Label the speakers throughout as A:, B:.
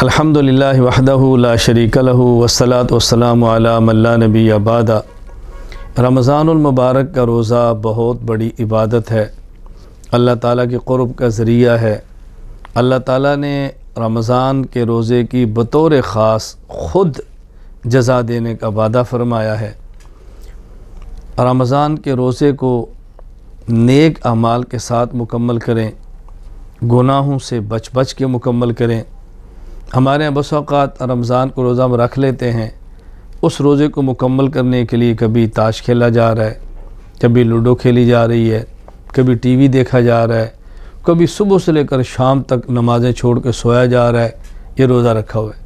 A: الحمدللہ وحدہ لا شریک لہ والصلاۃ والسلام علی من لا نبی بعدہ۔ رمضان المبارک کا روزہ بہت بڑی عبادت ہے، اللہ تعالیٰ کے قرب کا ذریعہ ہے۔ اللہ تعالیٰ نے رمضان کے روزے کی بطور خاص خود جزا دینے کا وعدہ فرمایا ہے۔ رمضان کے روزے کو نیک اعمال کے ساتھ مکمل کریں، گناہوں سے بچ بچ کے مکمل کریں۔ ہمارے یہاں بس اوقات رمضان کو روزہ ہم رکھ لیتے ہیں، اس روزے کو مکمل کرنے کے لیے کبھی تاش کھیلا جا رہا ہے، کبھی لوڈو کھیلی جا رہی ہے، کبھی ٹی وی دیکھا جا رہا ہے، کبھی صبح سے لے کر شام تک نمازیں چھوڑ کے سویا جا رہا ہے، یہ روزہ رکھا ہوا ہے۔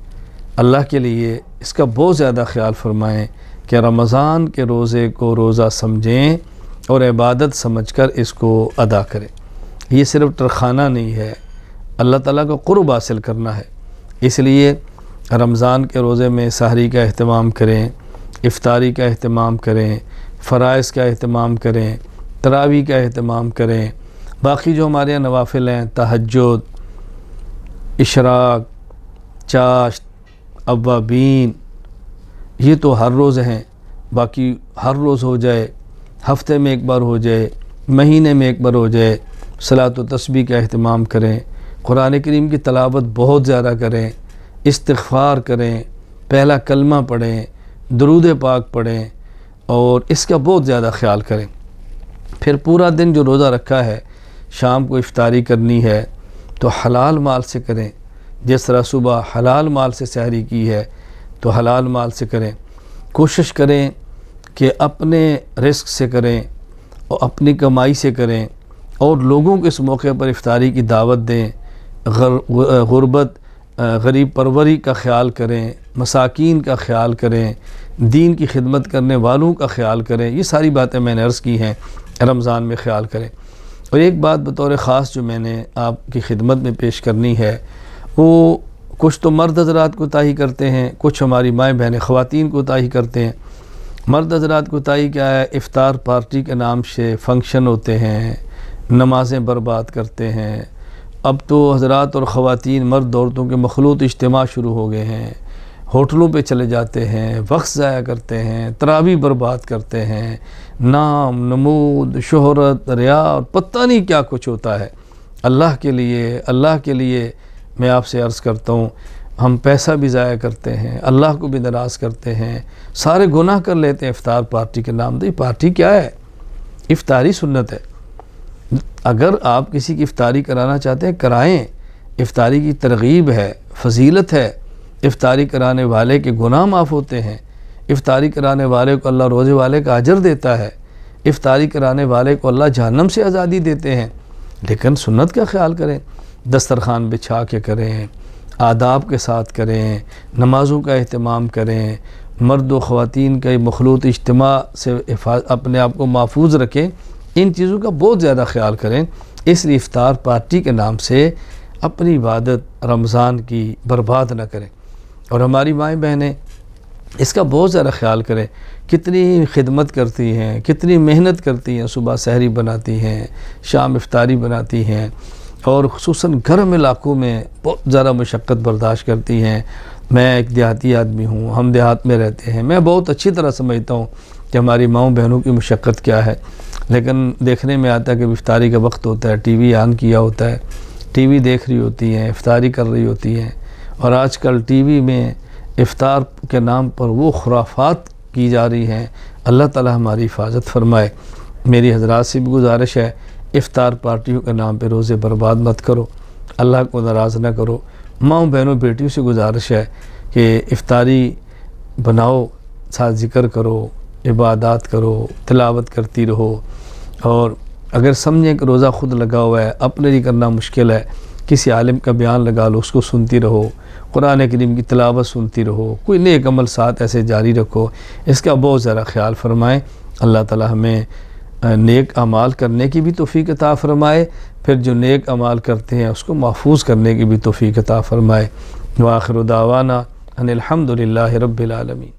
A: اللہ کے لیے اس کا بہت زیادہ خیال فرمائیں کہ رمضان کے روزے کو روزہ سمجھیں اور عبادت سمجھ کر اس کو ادا کریں۔ یہ صرف ترخانہ نہیں ہے، اللہ تعالیٰ کا قرب حاصل کرنا ہے۔ اس لیے رمضان کے روزے میں سحری کا اہتمام کریں، افطاری کا اہتمام کریں، فرائض کا اہتمام کریں، تراویح کا اہتمام کریں۔ باقی جو ہمارے یہاں نوافل ہیں، تہجد، اشراق، چاشت، اوابین، یہ تو ہر روز ہیں، باقی ہر روز ہو جائے، ہفتے میں ایک بار ہو جائے، مہینے میں ایک بار ہو جائے۔ صلاۃ و تسبیح کا اہتمام کریں، قرآن کریم کی تلاوت بہت زیادہ کریں، استغفار کریں، پہلا کلمہ پڑھیں، درود پاک پڑھیں اور اس کا بہت زیادہ خیال کریں۔ پھر پورا دن جو روزہ رکھا ہے، شام کو افطاری کرنی ہے تو حلال مال سے کریں۔ جس طرح صبح حلال مال سے سحری کی ہے تو حلال مال سے کریں۔ کوشش کریں کہ اپنے رزق سے کریں اور اپنی کمائی سے کریں اور لوگوں کو اس موقع پر افطاری کی دعوت دیں۔ غربت غریب پروری کا خیال کریں، مساکین کا خیال کریں، دین کی خدمت کرنے والوں کا خیال کریں۔ یہ ساری باتیں میں نے عرض کی ہیں، رمضان میں خیال کریں۔ اور ایک بات بطور خاص جو میں نے آپ کی خدمت میں پیش کرنی ہے، وہ کچھ تو مرد حضرات کوتاہی کرتے ہیں، کچھ ہماری مائیں بہنیں خواتین کوتاہی کرتے ہیں۔ مرد حضرات کوتاہی کیا ہے؟ افطار پارٹی کے نام سے فنکشن ہوتے ہیں، نمازیں برباد کرتے ہیں۔ اب تو حضرات اور خواتین، مرد عورتوں کے مخلوط اجتماع شروع ہو گئے ہیں، ہوٹلوں پہ چلے جاتے ہیں، وقت ضائع کرتے ہیں، تراویح برباد کرتے ہیں، نام، نمود، شہرت، ریا اور پتہ نہیں کیا کچھ ہوتا ہے۔ اللہ کے لیے میں آپ سے عرض کرتا ہوں، ہم پیسہ بھی ضائع کرتے ہیں، اللہ کو بھی ناراض کرتے ہیں، سارے گناہ کر لیتے ہیں افطار پارٹی کے نام سے۔ پارٹی کیا ہے؟ افطاری سنت ہے۔ اگر آپ کسی کی افطاری کرانا چاہتے ہیں، کرائیں۔ افطاری کی ترغیب ہے، فضیلت ہے۔ افطاری کرانے والے کے گناہ معاف ہوتے ہیں، افطاری کرانے والے کو اللہ روزے والے کا اجر دیتا ہے، افطاری کرانے والے کو اللہ جہنم سے آزادی دیتے ہیں۔ لیکن سنت کا خیال کریں، دسترخوان بچھا کے کریں، آداب کے ساتھ کریں، نمازوں کا اہتمام کریں، مرد و خواتین کا مخلوط اجتماع سے اپنے آپ کو محفوظ رکھیں۔ ان چیزوں کا بہت زیادہ خیال کریں۔ اس لیے افطار پارٹی کے نام سے اپنی عبادت رمضان کی برباد نہ کریں۔ اور ہماری مائیں بہنیں اس کا بہت زیادہ خیال کریں، کتنی خدمت کرتی ہیں، کتنی محنت کرتی ہیں، صبح سحری بناتی ہیں، شام افطاری بناتی ہیں اور خصوصاً گرم علاقوں میں بہت زیادہ مشقت برداشت کرتی ہیں۔ میں ایک دیہاتی آدمی ہوں، ہم دیہات میں رہتے ہیں، میں بہت اچھی طرح سمجھتا ہوں کہ ہماری ماؤں بہنوں کی مشقت کیا ہے۔ لیکن دیکھنے میں آتا ہے کہ افطاری کا وقت ہوتا ہے، ٹی وی آن کیا ہوتا ہے، ٹی وی دیکھ رہی ہوتی ہیں، افطاری کر رہی ہوتی ہیں۔ اور آج کل ٹی وی میں افطار کے نام پر وہ خرافات کی جا رہی ہیں۔ اللہ تعالی ہماری حفاظت فرمائے۔ میری حضرات سے بھی گزارش ہے، افطار پارٹیوں کے نام پہ روزے برباد مت کرو، اللہ کو ناراض نہ کرو۔ ماؤں بہنوں بیٹیوں سے گزارش ہے کہ افطاری بناؤ، ساتھ ذکر کرو، عبادات کرو، تلاوت کرتی رہو۔ اور اگر سمجھیں کہ روزہ خود لگا ہوا ہے، اپنے لیے کرنا مشکل ہے، کسی عالم کا بیان لگا لو، اس کو سنتی رہو، قرآن کریم کی تلاوت سنتی رہو، کوئی نیک عمل ساتھ ایسے جاری رکھو۔ اس کا بہت زیادہ خیال فرمائیں۔ اللہ تعالی ہمیں نیک اعمال کرنے کی بھی توفیق عطا فرمائے، پھر جو نیک اعمال کرتے ہیں اس کو محفوظ کرنے کی بھی توفیق عطا فرمائے۔ وآخر دعوانا ان الحمد للہ رب العالمین۔